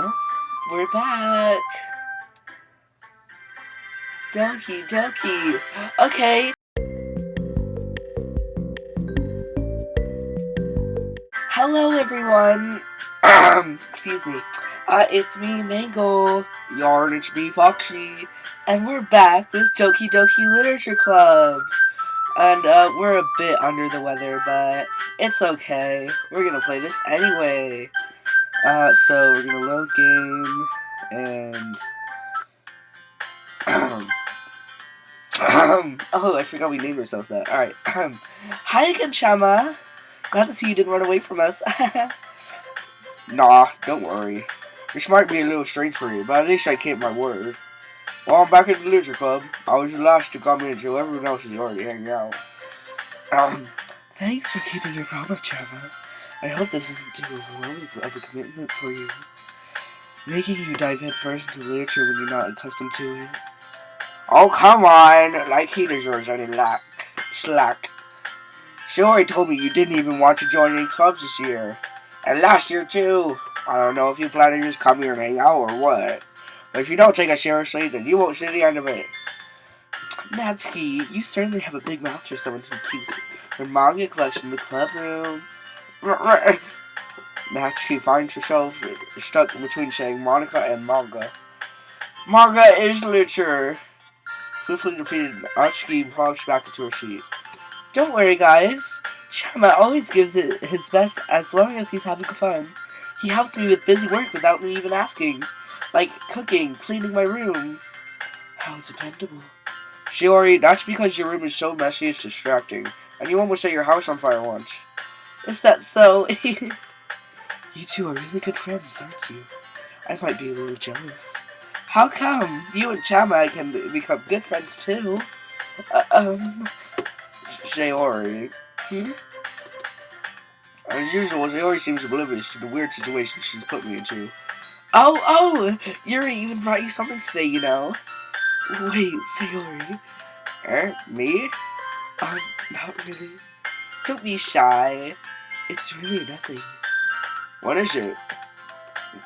Oh, we're back. Doki. Okay. Hello, everyone. Excuse me. It's me, Mango. Yarn, it's me, Foxy. And we're back with Doki Literature Club. And, we're a bit under the weather, but it's okay. We're gonna play this anyway. So we're gonna load game, and... oh, I forgot we named ourselves that. Alright. Hi again, Chama. Glad to see you didn't run away from us. Nah, don't worry. This might be a little strange for you, but at least I kept my word. Well, I'm back at the Literature Club. I was the last to come in, so everyone else is already hanging out. Thanks for keeping your promise, Chama. I hope this isn't too overwhelming of a commitment for you. Making you dive head first into literature when you're not accustomed to it. Oh, come on! Like he deserves any slack. Shiori told me you didn't even want to join any clubs this year. And last year, too. I don't know if you plan to just come here and hang out or what. But if you don't take us seriously, then you won't see the end of it. Natsuki, you certainly have a big mouth for someone who keeps their manga collection in the club room. Natsuki finds herself stuck between saying Monica and manga. Manga is literature. Swiftly defeated, Natsuki plops back into her seat. Don't worry, guys. Chama always gives it his best as long as he's having fun. He helps me with busy work without me even asking. Like cooking, cleaning my room. How dependable. Shiori, that's because your room is so messy it's distracting. And you almost set your house on fire once. Is that so? You two are really good friends, aren't you? I might be a little jealous. How come? You and Chama can become good friends too. Shiori. As usual, Shiori seems oblivious to the weird situation she's put me into. Oh, Yuri even brought you something today, you know. Wait, Sayori. Me? Not really. Don't be shy. It's really nothing. What is it?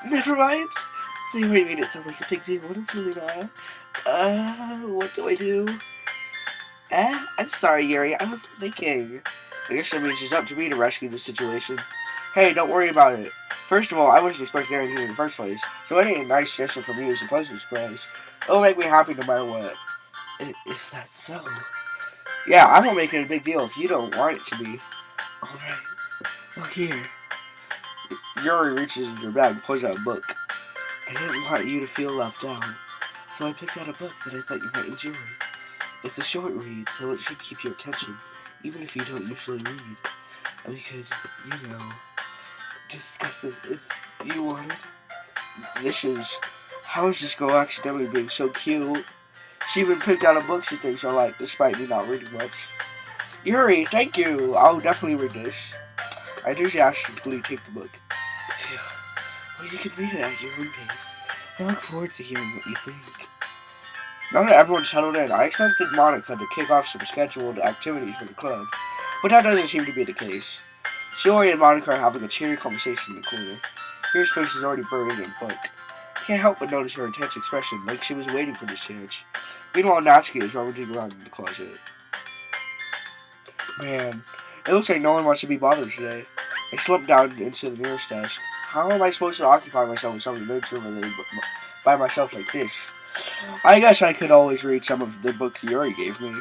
Never mind. Sayori made it sound like a big deal, but it's really not. What do I do? I'm sorry, Yuri. I was thinking. I guess that means it's up to me to rescue the situation. Hey, don't worry about it. First of all, I wasn't expecting anything in the first place, so any nice gesture from you is a pleasant surprise. It'll make me happy no matter what. Is that so? Yeah, I won't make it a big deal if you don't want it to be. Alright. Well, here. Yuri reaches into her bag and pulls out a book. I didn't want you to feel left out, so I picked out a book that I thought you might enjoy. It's a short read, so it should keep your attention, even if you don't usually read. And we could, discuss it if you wanted. How is this girl accidentally being so cute? She even picked out a book she thinks I like, despite me not reading much. Yuri, thank you! I'll definitely read this. I enthusiastically take the book. Phew. Well, you can read it at your own pace. I look forward to hearing what you think. Now that everyone's settled in, I expected Monica to kick off some scheduled activities for the club, but that doesn't seem to be the case. Shiori and Monica are having a cheery conversation in the corner. Yuri's face is already buried in a book. Can't help but notice her intense expression, like she was waiting for this change. Meanwhile, Natsuki is rummaging around in the closet. Man, it looks like no one wants to be bothered today. I slumped down into the nearest desk. How am I supposed to occupy myself with something literature by myself like this? I guess I could always read some of the book Yuri gave me,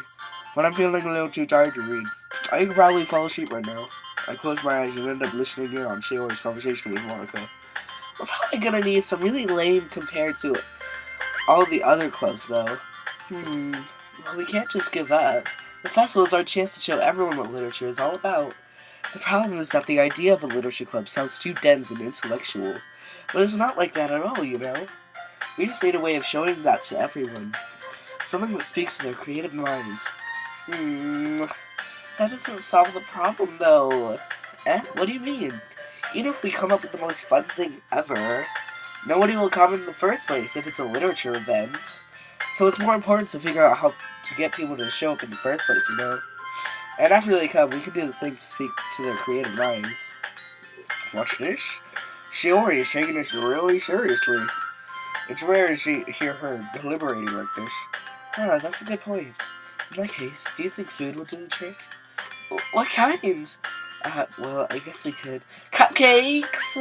but I'm feeling a little too tired to read. I could probably fall asleep right now. I close my eyes and end up listening in on Shiori's conversation with Monica. We're probably gonna need some really lame compared to all the other clubs, though. Well, we can't just give up. The festival is our chance to show everyone what literature is all about. The problem is that the idea of a literature club sounds too dense and intellectual, but it's not like that at all, you know? We just need a way of showing that to everyone. Something that speaks to their creative minds. That doesn't solve the problem, though. What do you mean? Even if we come up with the most fun thing ever, nobody will come in the first place if it's a literature event. So it's more important to figure out how to get people to show up in the first place, you know? And after they come, we can do the thing to speak to their creative minds. Watch this. Shiori is taking this really seriously. It's rare to hear her deliberating like this. Huh, that's a good point. In that case, do you think food will do the trick? What kinds? Well, I guess we could. Cupcakes!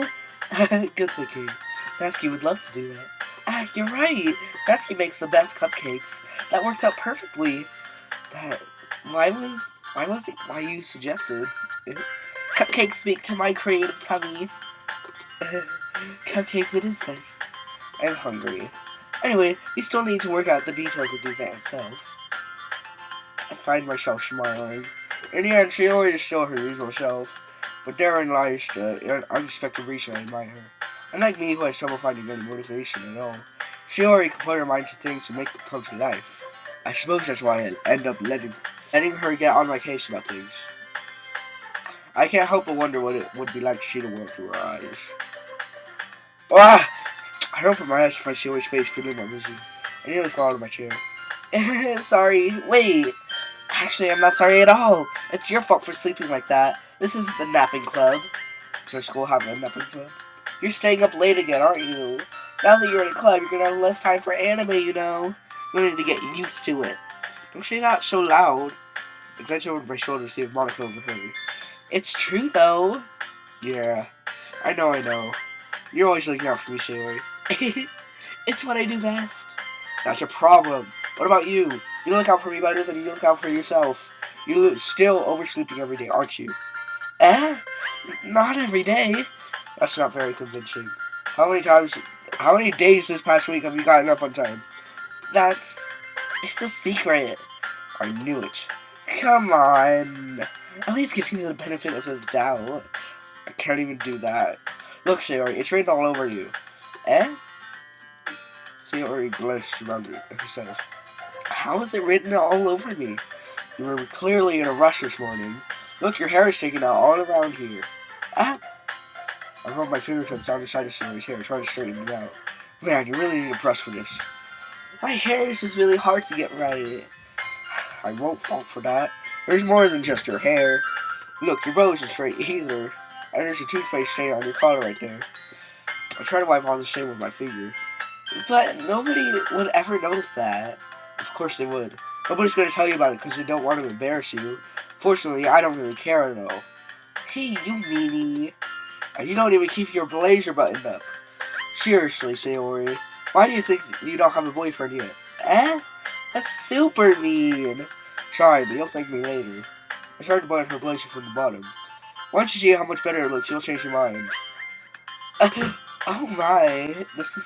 Good thinking. Natsuki would love to do that. You're right. Natsuki makes the best cupcakes. That worked out perfectly. Why you suggested? Cupcakes speak to my creative tummy. Cupcakes it is then. I'm hungry. Anyway, we still need to work out the details of the event itself. I find myself smiling. In the end, she always still her usual self, but therein lies the unexpected reason I admire her. Unlike me, who has trouble finding any motivation at all, she already can put her mind to things to make them come to life. I suppose that's why I end up letting her get on my case about things. I can't help but wonder what it would be like to see the world through her eyes. I opened my eyes to find Shiori's face filling my vision. I nearly fell out of my chair. Sorry, wait. Actually, I'm not sorry at all. It's your fault for sleeping like that. This isn't the napping club. Does your school have a napping club? You're staying up late again, aren't you? Now that you're in a club, you're gonna have less time for anime, you know. You need to get used to it. Don't say that so loud. I glanced over my shoulder to see if Monica overheard. It's true, though. Yeah, I know. You're always looking out for me, Shiori. It's what I do best. That's your problem. What about you? You look out for me better than you look out for yourself. You're still oversleeping every day, aren't you? Not every day. That's not very convincing. How many days this past week have you gotten up on time? It's a secret. I knew it. Come on. At least give me the benefit of the doubt. I can't even do that. Look, Shiori, it's written all over you. Shiori glanced around herself. How is it written all over me? You were clearly in a rush this morning. Look, your hair is sticking out all around here. I rolled my fingertips down the side of Shiori's hair, trying to straighten it out. Man, you really need a brush for this. My hair is just really hard to get right. I won't fault for that. There's more than just your hair. Look, your bow isn't straight either. And there's a toothpaste stain on your collar right there. I try to wipe on the stain with my finger. But nobody would ever notice that. Of course they would. Nobody's going to tell you about it because they don't want to embarrass you. Fortunately, I don't really care at all. Hey, you meanie. And you don't even keep your blazer buttoned up. Seriously, Sayori. Why do you think you don't have a boyfriend yet? That's super mean. Sorry, but you'll thank me later. I started to button her blazer from the bottom. Once you see how much better it looks, you'll change your mind. Oh my. This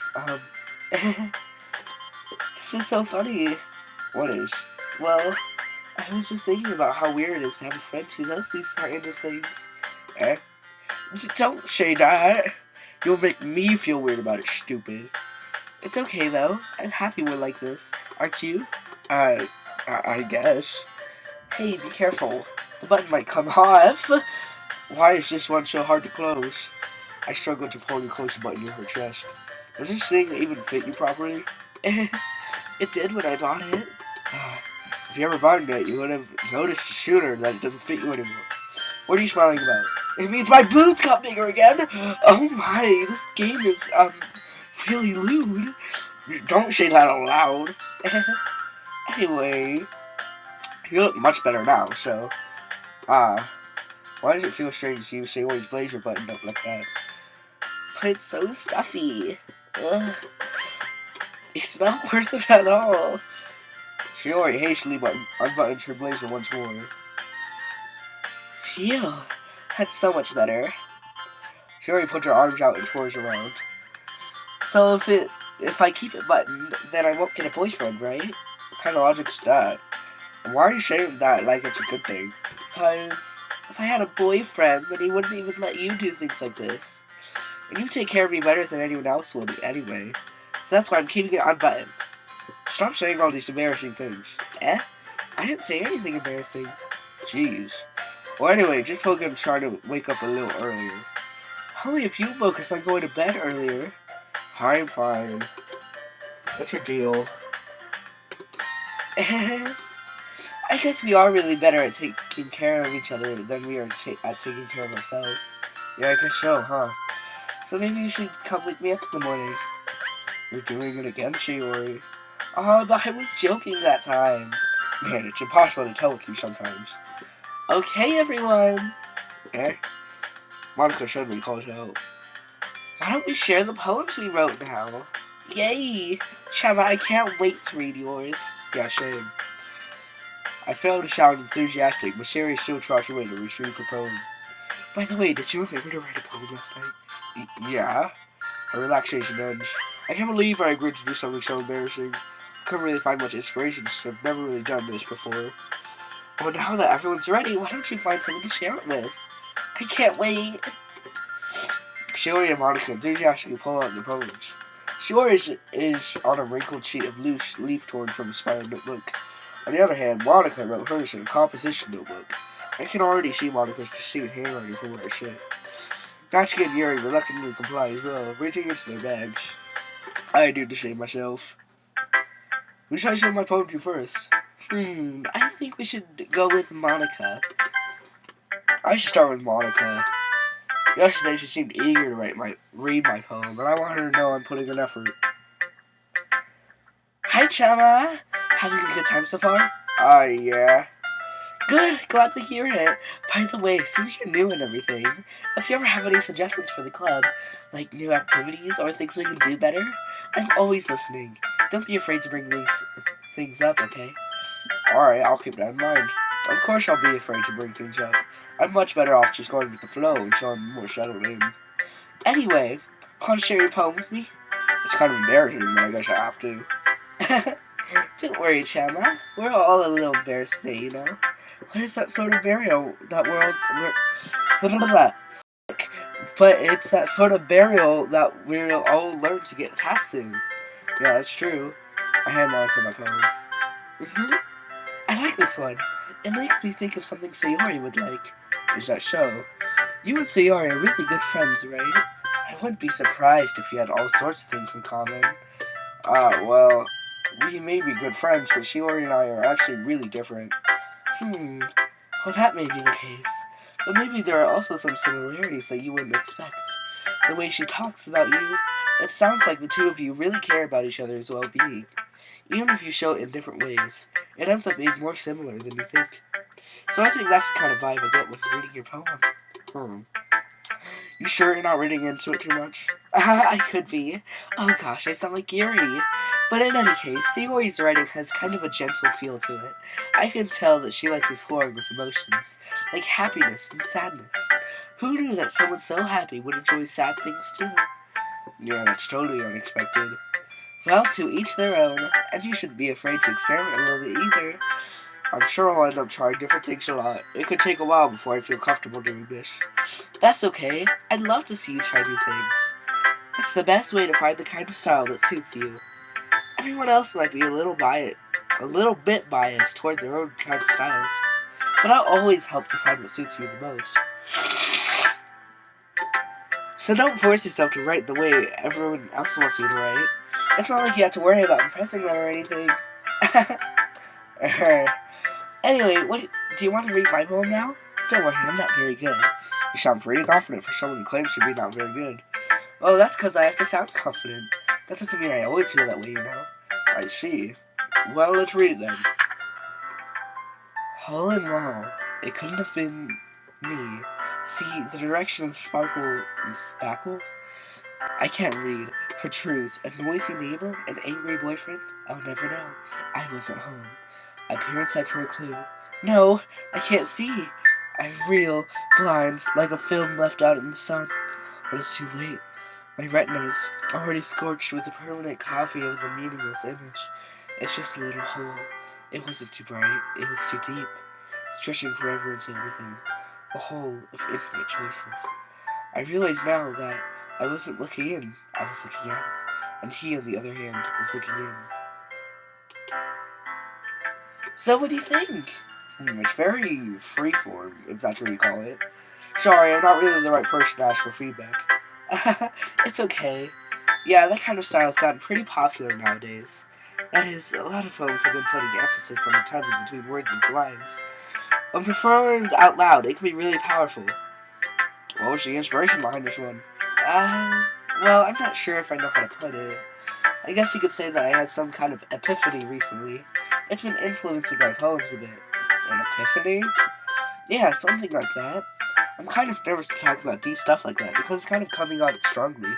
is so funny. What is? Well, I was just thinking about how weird it is to have a friend who does these kind of things. Don't say that. You'll make me feel weird about it, stupid. It's okay, though. I'm happy we're like this. Aren't you? I guess. Hey, be careful. The button might come off. Why is this one so hard to close? I struggled to fully close the button in her chest. Does this thing even fit you properly? It did when I bought it. If you ever bought it, you would have noticed sooner that it doesn't fit you anymore. What are you smiling about? It means my boots got bigger again! Oh my, this game is, really lewd. Don't say that out loud. Anyway, you look much better now, so, why does it feel strange to see you Sayori's blazer buttoned up like that? But it's so stuffy. Ugh. It's not worth it at all. Shiori hastily unbuttoned her blazer once more. Phew, that's so much better. Shiori put her arms out and twirls around. So if I keep it buttoned, then I won't get a boyfriend, right? What kind of logic's that? And why are you saying that like it's a good thing? Because if I had a boyfriend, then he wouldn't even let you do things like this. And you take care of me better than anyone else would anyway. So that's why I'm keeping it unbuttoned. Stop saying all these embarrassing things. I didn't say anything embarrassing. Jeez. Well, anyway, just focus on trying to wake up a little earlier. Only if you focus on going to bed earlier. I'm fine. What's your deal? I guess we are really better at taking care of each other than we are at taking care of ourselves. Yeah, I guess so, huh? So maybe you should come wake me up in the morning. You're doing it again, Shiori. Oh, but I was joking that time. Man, it's impossible to tell with you sometimes. Okay, everyone. Eh? Monica showed me calls out. Why don't we share the poems we wrote now? Yay! Chava, I can't wait to read yours. Yeah, same. I failed to sound enthusiastic, but Sherry still trotted away to retrieve her poem. By the way, did you remember to write a poem last night? Yeah. A relaxation edge. I can't believe I agreed to do something so embarrassing. I couldn't really find much inspiration since I've never really done this before. Well, now that everyone's ready, why don't you find someone to share it with? I can't wait. Shiori and Monica enthusiastically pull out their poems. Shiori is on a wrinkled sheet of loose leaf torn from a spiral notebook. On the other hand, Monica wrote hers in a composition notebook. I can already see Monica's pristine handwriting from where I sit. Natsuki and Yuri reluctantly comply as well, reaching into their bags. I do the same myself. Who should I show my poem to first? I think we should go with Monica. I should start with Monica. Yesterday she seemed eager to read my poem, and I want her to know I'm putting in effort. Hi, Chama! Having a good time so far? Yeah. Good, glad to hear it. By the way, since you're new and everything, if you ever have any suggestions for the club, like new activities or things we can do better, I'm always listening. Don't be afraid to bring these things up, okay? Alright, I'll keep that in mind. Of course I'll be afraid to bring things up. I'm much better off just going with the flow until I'm more settled in. Anyway, want to share your poem with me? It's kind of embarrassing, but I guess I have to. Don't worry, Chama. We're all a little embarrassed today, you know? What is that sort of burial that But it's that sort of burial that we'll all learn to get past soon. Yeah, that's true. I hand Monica my poem. I like this one. It makes me think of something Sayori would like. Is that so? You and Sayori are really good friends, right? I wouldn't be surprised if you had all sorts of things in common. Well, we may be good friends, but Sayori and I are actually really different. Well, that may be the case. But maybe there are also some similarities that you wouldn't expect. The way she talks about you, it sounds like the two of you really care about each other's well-being. Even if you show it in different ways, it ends up being more similar than you think. So I think that's the kind of vibe I get when reading your poem. You sure you're not reading into it too much? I could be. Oh gosh, I sound like Yuri. But in any case, Sayori's writing has kind of a gentle feel to it. I can tell that she likes exploring with emotions, like happiness and sadness. Who knew that someone so happy would enjoy sad things too? Yeah, that's totally unexpected. Well, to each their own, and you shouldn't be afraid to experiment a little bit either. I'm sure I'll end up trying different things a lot. It could take a while before I feel comfortable doing this. That's okay. I'd love to see you try new things. That's the best way to find the kind of style that suits you. Everyone else might be a little bit biased toward their own kinds of styles, but I'll always help you find what suits you the most. So don't force yourself to write the way everyone else wants you to write. It's not like you have to worry about impressing them or anything. Anyway, do you want to read my poem now? Don't worry, I'm not very good. You sound pretty confident for someone who claims to be not very good. Well, that's because I have to sound confident. That doesn't mean I always feel that way, you know. I see. Well, let's read it then. All in all, it couldn't have been me. See, the direction of the spackle? I can't read. Protrudes. A noisy neighbor? An angry boyfriend? I'll never know. I wasn't home. I peer inside for a clue. No, I can't see. I reel, blind, like a film left out in the sun. But it's too late. My retina's already scorched with a permanent copy of the meaningless image. It's just a little hole. It wasn't too bright. It was too deep. Stretching forever into everything. A hole of infinite choices. I realize now that I wasn't looking in, I was looking out. And he, on the other hand, was looking in. So what do you think? It's very freeform, if that's what you call it. Sorry, I'm not really the right person to ask for feedback. It's okay. Yeah, that kind of style has gotten pretty popular nowadays. That is, a lot of poems have been putting emphasis on the timing between words and lines. When performed out loud, it can be really powerful. What was the inspiration behind this one? Well, I'm not sure if I know how to put it. I guess you could say that I had some kind of epiphany recently. It's been influencing my poems a bit. An epiphany? Yeah, something like that. I'm kind of nervous to talk about deep stuff like that because it's kind of coming on strongly.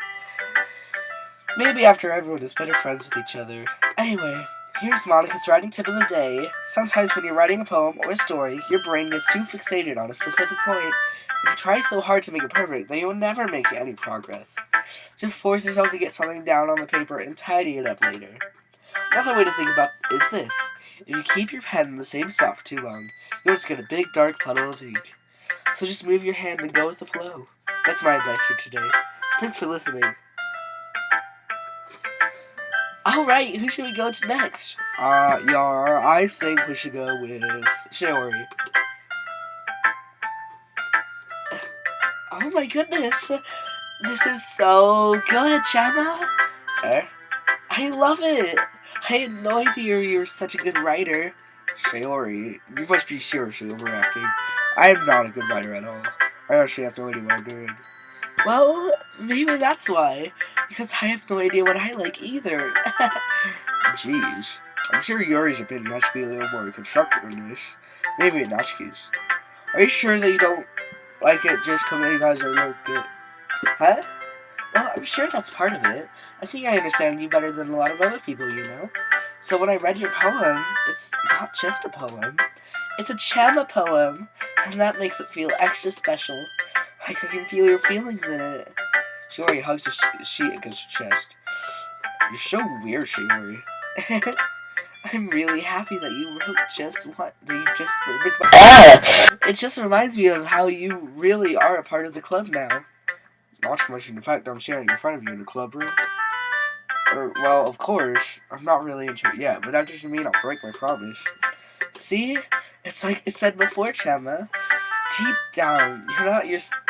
Maybe after everyone is better friends with each other. Anyway, here's Monica's writing tip of the day. Sometimes when you're writing a poem or a story, your brain gets too fixated on a specific point. If you try so hard to make it perfect, then you'll never make any progress. Just force yourself to get something down on the paper and tidy it up later. Another way to think about it is this. If you keep your pen in the same spot for too long, you'll just get a big dark puddle of ink. So just move your hand and go with the flow. That's my advice for today. Thanks for listening. Alright, who should we go to next? I think we should go with Shiori. Oh my goodness, this is so good, Chama. I love it. I had no idea you were such a good writer. Shiori, you must be seriously overacting. I am not a good writer at all. I actually have no idea what I'm doing. Well, maybe that's why. Because I have no idea what I like either. Jeez. I'm sure Yuri's opinion has to be a little more constructive than this. Maybe Natsuki's. Are you sure that you don't like it just because you guys are look good? Huh? Well, I'm sure that's part of it. I think I understand you better than a lot of other people, you know? So when I read your poem, it's not just a poem. It's a Chama poem, and that makes it feel extra special. Like I can feel your feelings in it. Shiori hugs the sheet against her chest. You're so weird, Shiori. I'm really happy that you wrote It just reminds me of how you really are a part of the club now. Not to mention the fact I'm standing in front of you in the club room. Well, of course, I'm not really into it yet, but that doesn't mean I'll break my promise. See? It's like I said before, Chama. Deep down,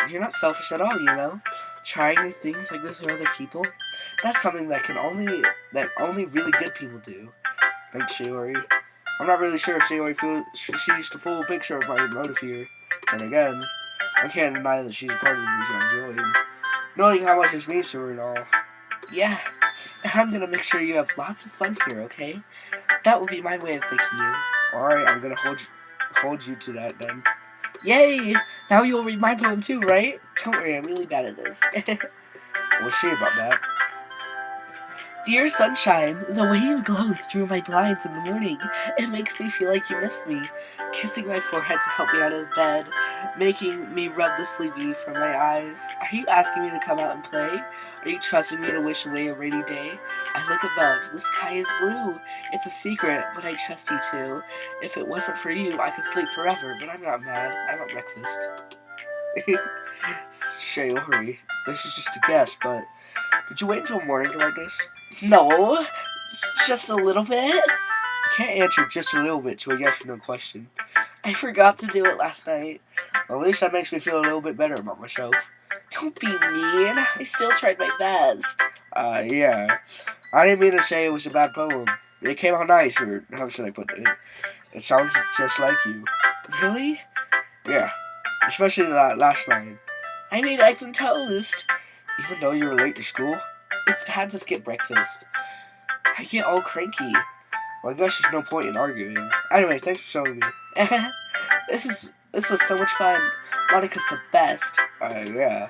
you're not selfish at all, you know? Trying new things like this with other people, that's something that only really good people do. Thanks, Shiori. I'm not really sure if Shiori sees the full picture of my motive here. And again, I can't deny that she's a part of the reason I'm enjoying. Knowing how much this means to her and all. Yeah, and I'm gonna make sure you have lots of fun here, okay? That will be my way of thanking you. Alright, I'm gonna hold you to that then. Yay! Now you'll read my poem too, right? Don't worry, I'm really bad at this. We'll see about that. Dear sunshine, the way you glow through my blinds in the morning, it makes me feel like you missed me. Kissing my forehead to help me out of bed, making me rub the sleepy from my eyes. Are you asking me to come out and play? Are you trusting me to wish away a rainy day? I look above, the sky is blue. It's a secret, but I trust you too. If it wasn't for you, I could sleep forever, but I'm not mad. I want breakfast. Shiori, this is just a guess, but did you wait until morning to write this? No, just a little bit. You can't answer just a little bit to a yes or no question. I forgot to do it last night. Well, at least that makes me feel a little bit better about myself. Don't be mean. I still tried my best. Yeah. I didn't mean to say it was a bad poem. It came out nice, or how should I put it? It sounds just like you. Really? Yeah. Especially that last line. I made eggs and toast. Even though you were late to school? It's bad to skip breakfast. I get all cranky. Well, I guess there's no point in arguing. Anyway, thanks for showing me. This was so much fun. Monica's the best. Yeah.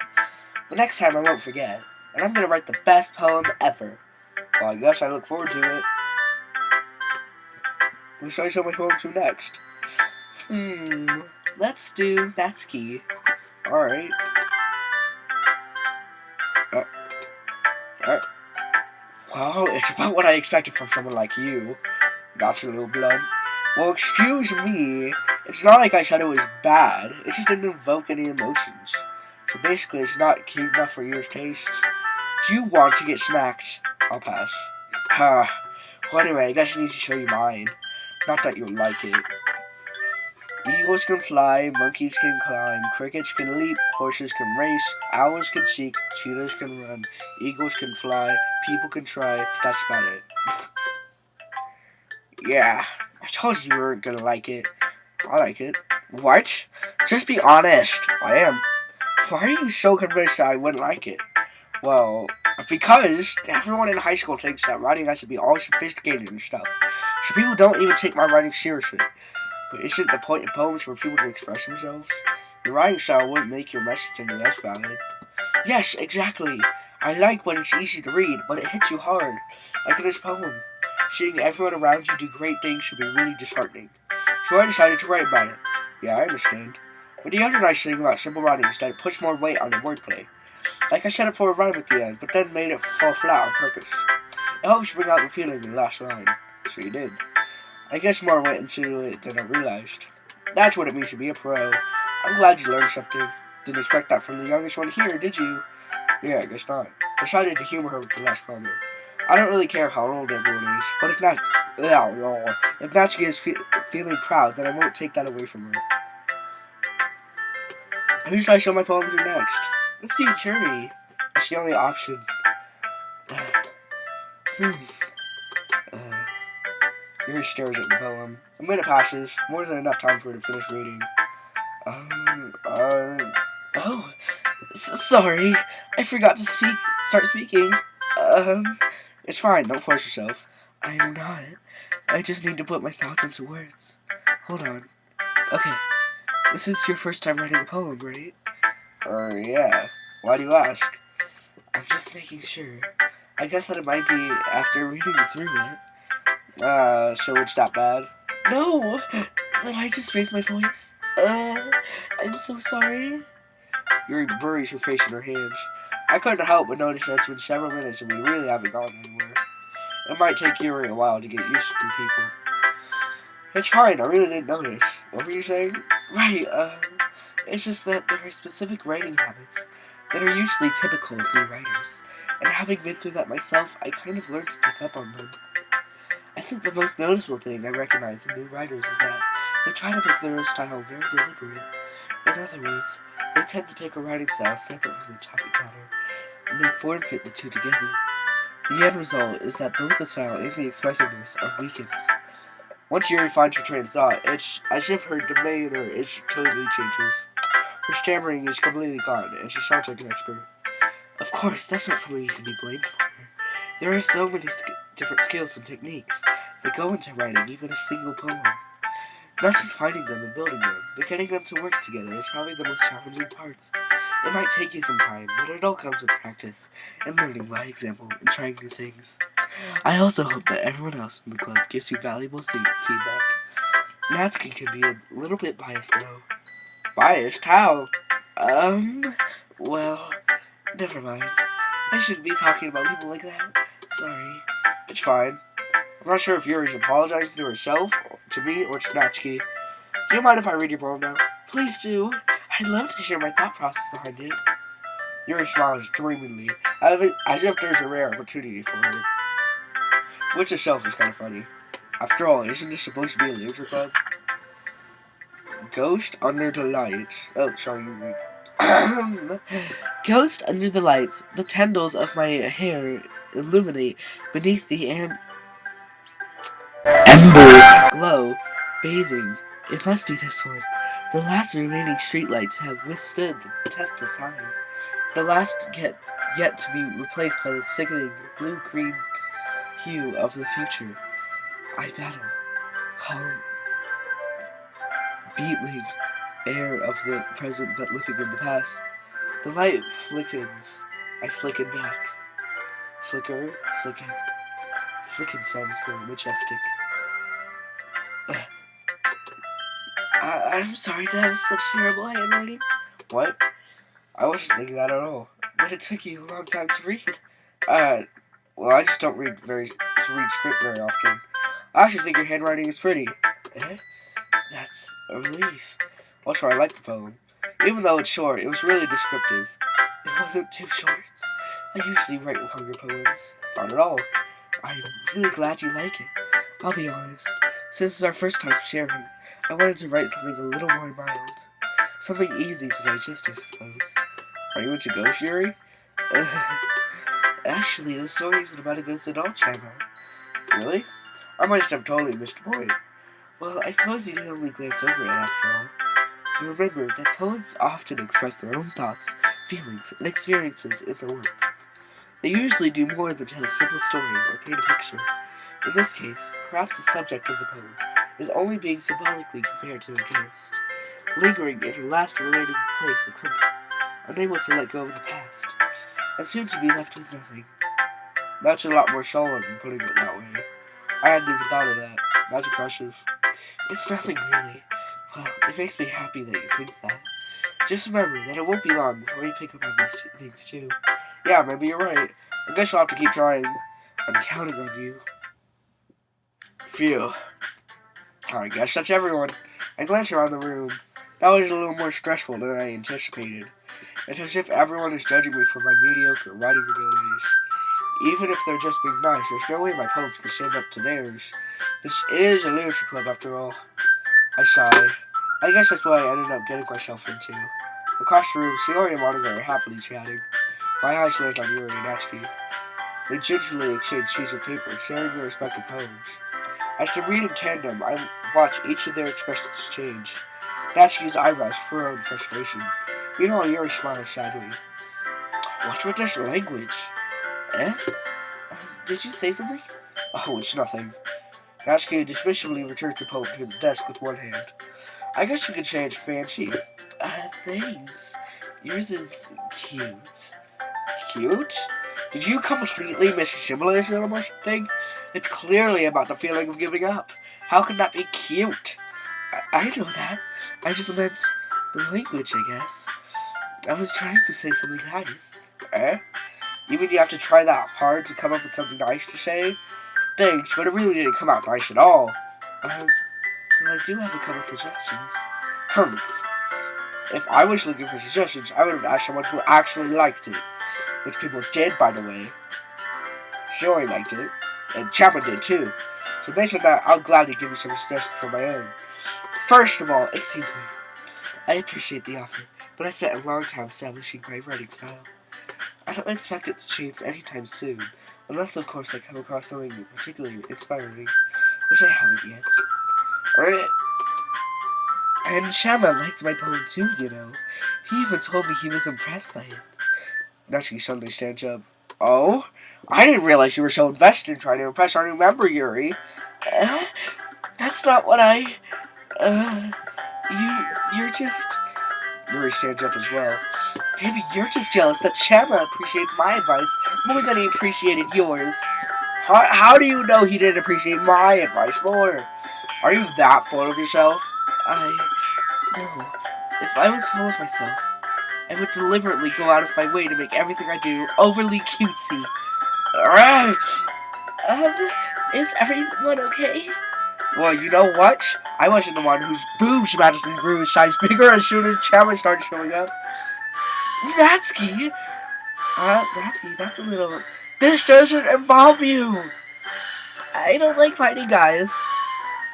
The next time I won't forget. And I'm gonna write the best poem ever. Well, I guess I look forward to it. Who should I show my poem to next? Let's do Natsuki. Alright. Well, it's about what I expected from someone like you. Got your little blood. Well, excuse me. It's not like I said it was bad. It just didn't invoke any emotions. So basically, it's not cute enough for your taste. You want to get smacked. I'll pass. Well, anyway, I guess I need to show you mine. Not that you'll like it. Eagles can fly, monkeys can climb, crickets can leap, horses can race, owls can seek, cheetahs can run, eagles can fly, people can try, but that's about it. Yeah, I told you weren't gonna like it. I like it. What? Just be honest. I am. Why are you so convinced that I wouldn't like it? Well, because everyone in high school thinks that writing has to be all sophisticated and stuff. So people don't even take my writing seriously. But isn't the point in poems for people to express themselves? Your writing style wouldn't make your message any less valid. Yes, exactly. I like when it's easy to read, but it hits you hard. Like in this poem. Seeing everyone around you do great things should be really disheartening. So I decided to write about it. Yeah, I understand. But the other nice thing about simple writing is that it puts more weight on the wordplay. Like I set it for a rhyme at the end, but then made it fall flat on purpose. It helps bring out the feeling in the last line. So you did. I guess more went into it than I realized. That's what it means to be a pro. I'm glad you learned something. Didn't expect that from the youngest one here, did you? Yeah, I guess not. I decided to humor her with the last comment. I don't really care how old everyone is, but if Natsuki is feeling proud, then I won't take that away from her. Who should I show my poem to next? Let's do Curie. That's the only option. Yuri stares at the poem. A minute passes, more than enough time for her to finish reading. Oh, sorry. I forgot to start speaking. It's fine, don't force yourself. I am not. I just need to put my thoughts into words. Hold on. Okay, this is your first time writing a poem, right? Yeah. Why do you ask? I'm just making sure. I guess that it might be after reading through it. So it's that bad? No! Did I just raise my voice? I'm so sorry. Yuri buries her face in her hands. I couldn't help but notice that it's been several minutes and we really haven't gone anywhere. It might take Yuri a while to get used to people. It's fine, I really didn't notice. What were you saying? Right, it's just that there are specific writing habits that are usually typical of new writers. And having been through that myself, I kind of learned to pick up on them. I think the most noticeable thing I recognize in new writers is that they try to make their own style very deliberate. In other words, they tend to pick a writing style separate from the topic matter, and they form fit the two together. The end result is that both the style and the expressiveness are weakened. Once Yuri finds her train of thought, it's as if her demeanor is totally changes. Her stammering is completely gone, and she sounds like an expert. Of course, that's not something you can be blamed for. There are so many different skills and techniques that go into writing even a single poem. Not just finding them and building them, but getting them to work together is probably the most challenging part. It might take you some time, but it all comes with practice and learning by example and trying new things. I also hope that everyone else in the club gives you valuable feedback. Natsuki can be a little bit biased though. Biased? How? Well, never mind. I shouldn't be talking about people like that. Sorry. It's fine. I'm not sure if Yuri's apologizing to herself, to me, or to Natsuki. Do you mind if I read your poem now? Please do. I'd love to share my thought process behind it. Yuri smiles dreamingly, as if there's a rare opportunity for her. Which itself is kind of funny. After all, isn't this supposed to be a literature club? Ghost under the lights. Oh, sorry, you read. Ghost under the lights. The tendrils of my hair illuminate beneath the ember glow, bathing. It must be this one. The last remaining streetlights have withstood the test of time. The last yet to be replaced by the sickening blue-green hue of the future. I battle. Calm, beetling air of the present but living in the past. The light flickens. I flicken back. Flicker, flicken. Flicken sounds more majestic. I'm sorry to have such terrible handwriting. What? I wasn't thinking that at all. But it took you a long time to read. Well, I just don't read script very often. I actually think your handwriting is pretty. That's a relief. Also, I like the poem. Even though it's short, it was really descriptive. It wasn't too short. I usually write longer poems. Not at all. I'm really glad you like it. I'll be honest. Since it's our first time sharing, I wanted to write something a little more mild. Something easy to digest, I suppose. Are you into ghost, Yuri? Actually, the story isn't about a ghost at all, China. Really? I might have totally missed the point. Well, I suppose you did only glance over it after all. But remember that poets often express their own thoughts, feelings, and experiences in their work. They usually do more than tell a simple story or paint a picture. In this case, perhaps the subject of the poem is only being symbolically compared to a ghost, lingering in her last remaining place of comfort, unable to let go of the past, and soon to be left with nothing. That's a lot more solemn than putting it that way. I hadn't even thought of that. That's impressive. It's nothing really. Well, it makes me happy that you think that. Just remember that it won't be long before you pick up on these things too. Yeah, maybe you're right. I guess I'll have to keep trying. I'm counting on you. Phew. I guess that's everyone. I glanced around the room. That was a little more stressful than I anticipated. It's as if everyone is judging me for my mediocre writing abilities. Even if they're just being nice, there's no way my poems can stand up to theirs. This is a literature club after all. I sigh. I guess that's what I ended up getting myself into. Across the room, Sayori and Monica are happily chatting. My eyes land on Yuri and Natsuki. They gingerly exchange sheets of paper, sharing their respective poems. As they read in tandem, I watch each of their expressions change. Natsuki's eyebrows furrow in frustration. Meanwhile, Yuri smiles sadly. What's with this language? Eh? Did you say something? Oh, it's nothing. Natsuki dismissively returns the poem to the desk with one hand. I guess you could say it's fancy. Thanks. Yours is cute. Cute? Did you completely misimilate your emotion thing? It's clearly about the feeling of giving up. How can that be cute? I know that. I just meant the language, I guess. I was trying to say something nice. Eh? You mean you have to try that hard to come up with something nice to say? Thanks, but it really didn't come out nice at all. Well, I do have a couple suggestions. If I was looking for suggestions, I would have asked someone who actually liked it. Which people did, by the way. Shiori liked it, and Chapman did too. So based on that, I'll gladly give you some suggestions for my own. First of all, excuse me. I appreciate the offer, but I spent a long time establishing my writing style. I don't expect it to change anytime soon, unless of course I come across something particularly inspiring, which I haven't yet. Alright. And Shama liked my poem too, you know. He even told me he was impressed by it. Natsuki suddenly stands up. Oh? I didn't realize you were so invested in trying to impress our new member, Yuri. That's not what you're just... Yuri stands up as well. Maybe you're just jealous that Shama appreciates my advice more than he appreciated yours. How do you know he didn't appreciate my advice more? Are you that full of yourself? No. If I was full of myself, I would deliberately go out of my way to make everything I do overly cutesy. Is everyone okay? Well, you know what? I wasn't the one whose boobs magically grew a size bigger as soon as Chama started showing up. Natsuki! Natsuki, that's a little... This doesn't involve you! I don't like fighting guys.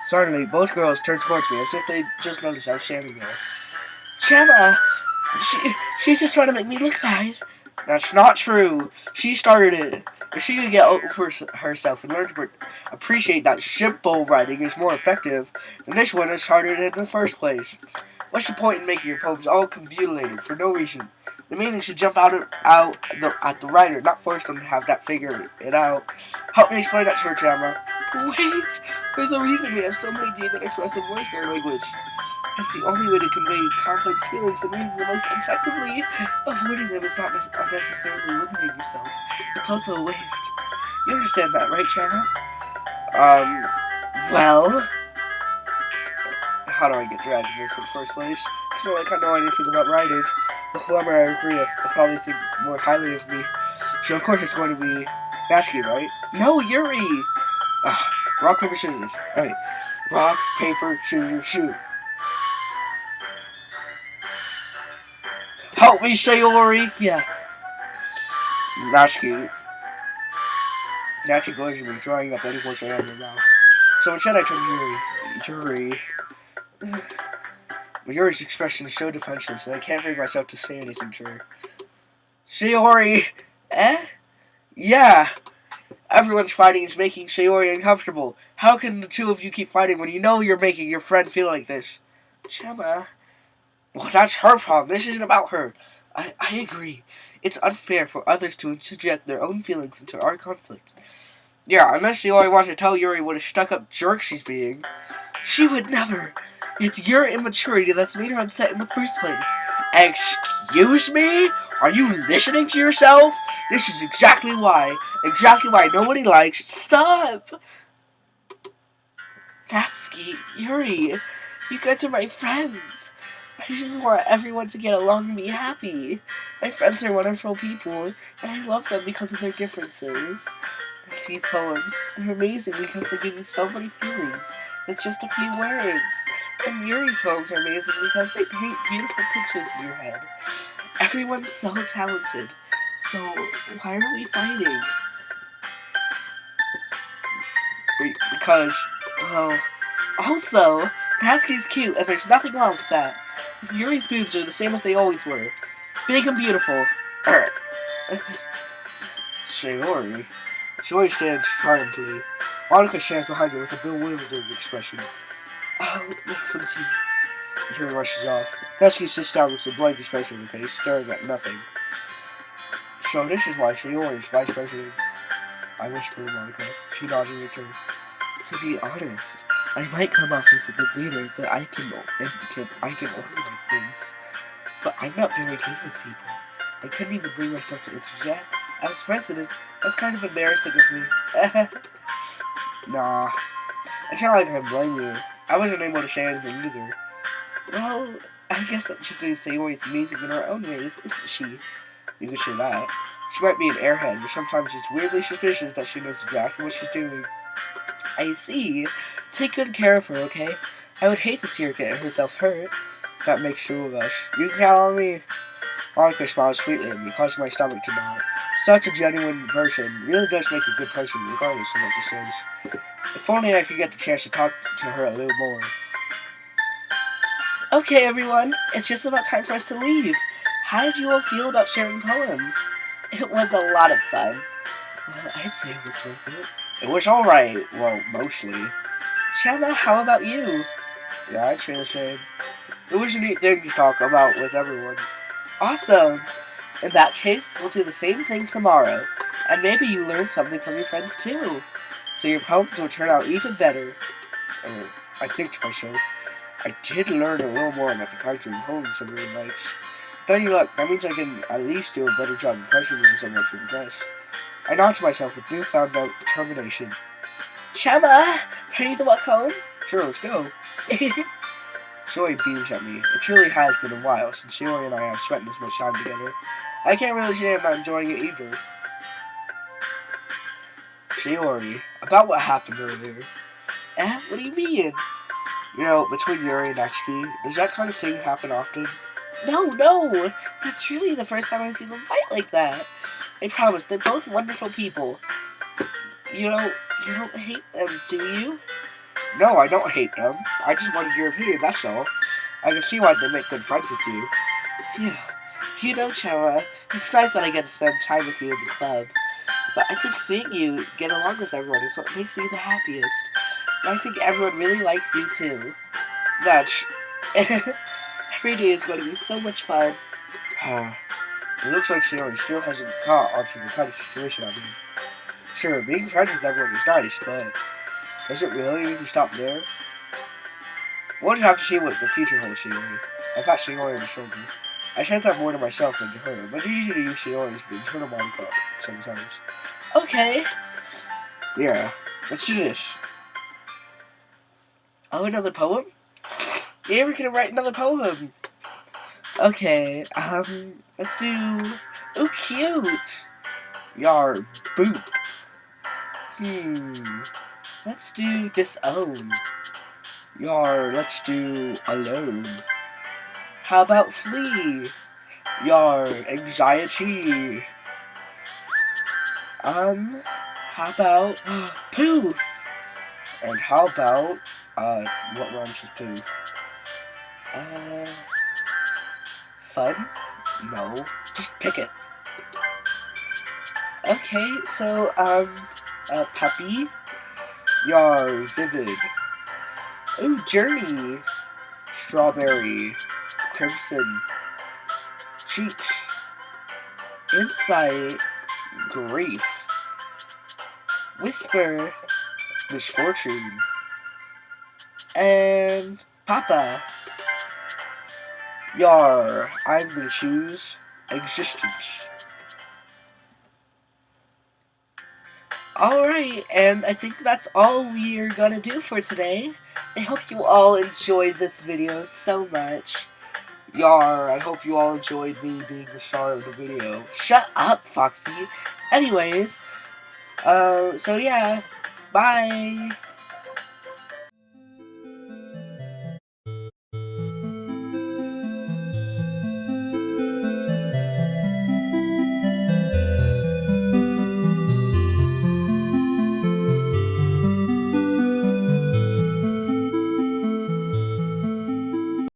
Suddenly, both girls turned towards me as if they just noticed I was standing there. Chama! She's just trying to make me look bad. That's not true. She started it. If she could get over herself and learn to appreciate that simple writing is more effective, then this one started in the first place. What's the point in making your poems all convoluted for no reason? The meaning should jump out at the writer, not force them to have that figure it out. Help me explain that to her, Chama. Wait, there's a reason we have so many deep and expressive voice in our language. It's the only way to convey complex feelings and meaning the most effectively. Avoiding them is not unnecessarily limiting yourself. It's also a waste. You understand that, right, Chana? Well... How do I get dragged in this in the first place? It's not like I know anything about writing. The former I agree with, they'll probably think more highly of me. So of course it's going to be Natsuki, right? No, Yuri! Rock, paper, scissors. Alright. Rock, paper, scissors, shoot. Help me, Sayori! Yeah. Natsuki going to be drawing up any words I have in her mouth. So instead I told Yuri. But Yuri's expression is so defensive that I can't bring myself to say anything to her. Sayori! Eh? Yeah! Everyone's fighting is making Sayori uncomfortable. How can the two of you keep fighting when you know you're making your friend feel like this? Chama... Well, that's her problem. This isn't about her. I agree. It's unfair for others to interject their own feelings into our conflict. Yeah, unless she only wants to tell Yuri what a stuck-up jerk she's being. She would never. It's your immaturity that's made her upset in the first place. Excuse me? Are you listening to yourself? This is exactly why. Exactly why nobody likes. Stop! Natsuki, Yuri, you guys are my friends. I just want everyone to get along and be happy. My friends are wonderful people, and I love them because of their differences. These poems, they're amazing because they give you so many feelings with just a few words. And Yuri's poems are amazing because they paint beautiful pictures in your head. Everyone's so talented, so why are we fighting? Because, well, also, Natsuki's cute, and there's nothing wrong with that. Yuri's boobs are the same as they always were. Big and beautiful. Sayori. Sayori stands triumphantly. Monica stands behind her with a bewildered expression. I'll make some tea. Yuri rushes off. Natsuki sits down with a blank expression on her face, staring at nothing. So this is why Sayori is vice president. I whisper Monica. She nods in return. To be honest, I might come off as a good leader, but I can organize things. But I'm not very good with people. I couldn't even bring myself to interject. As president, that's kind of embarrassing of me. Nah, it's not like I blame you. I wasn't able to say anything either. Well, I guess that just means Sayori is amazing in her own ways, isn't she? You could say that. She might be an airhead, but sometimes it's weirdly suspicious that she knows exactly what she's doing. I see. Take good care of her, okay? I would hate to see her get herself hurt. That makes two of us. You can count on me. Monica smiles sweetly at me, causing my stomach to knot. Such a genuine person really does make a good person, regardless of what she says. If only I could get the chance to talk to her a little more. Okay, everyone. It's just about time for us to leave. How did you all feel about sharing poems? It was a lot of fun. Well, I'd say it was worth it. It was alright. Well, mostly. Chana, how about you? Yeah, I'd say the same. It was a neat thing to talk about with everyone. Awesome! In that case, we'll do the same thing tomorrow. And maybe you learn something from your friends too. So your poems will turn out even better. I think to myself, I did learn a little more about the character and poems everyone likes. With any luck, that means I can at least do a better job impressioning someone to impress. I nod to myself with newfound determination. Chama, ready to walk home? Sure, let's go. Sayori beams at me. It truly has been a while since Sayori and I have spent this much time together. I can't really say I'm not enjoying it either. Sayori, about what happened earlier. What do you mean? You know, between Yuri and Natsuki, does that kind of thing happen often? No. That's really the first time I've seen them fight like that. I promise, they're both wonderful people. You don't hate them, do you? No, I don't hate them. I just wanted your opinion, that's all. I can see why they make good friends with you. Yeah. You know, Chara, it's nice that I get to spend time with you in the club. But I think seeing you get along with everyone is what makes me the happiest. And I think everyone really likes you too. That's... Every day is going to be so much fun. It looks like Sayori still hasn't caught onto the kind of situation I'm in. Sure, being friends with everyone is nice, but does it really need to stop there? We'll just have to see what the future holds, Sayori. I pat Sayori on the shoulder. I said that more to myself than to her, but it's easy to use Sayori as the internal monica sometimes. Okay. Yeah, let's do this. Oh, another poem? Yeah, we're gonna write another poem. Okay, let's do... Oh, cute! Yar, boop. Let's do disown. Let's do alone. How about flee? Anxiety. How about poof? And how about, what rhymes with poof? Fun? No, just pick it. Okay, so, puppy. Vivid. Ooh, journey. Strawberry. Crimson. Cheek. Insight, grief. Whisper, misfortune. And Papa, yar, I'm gonna choose existence. Alright, and I think that's all we are gonna do for today. I hope you all enjoyed this video so much. Yar, I hope you all enjoyed me being the star of the video. Shut up, Foxy. Anyways, so yeah, bye.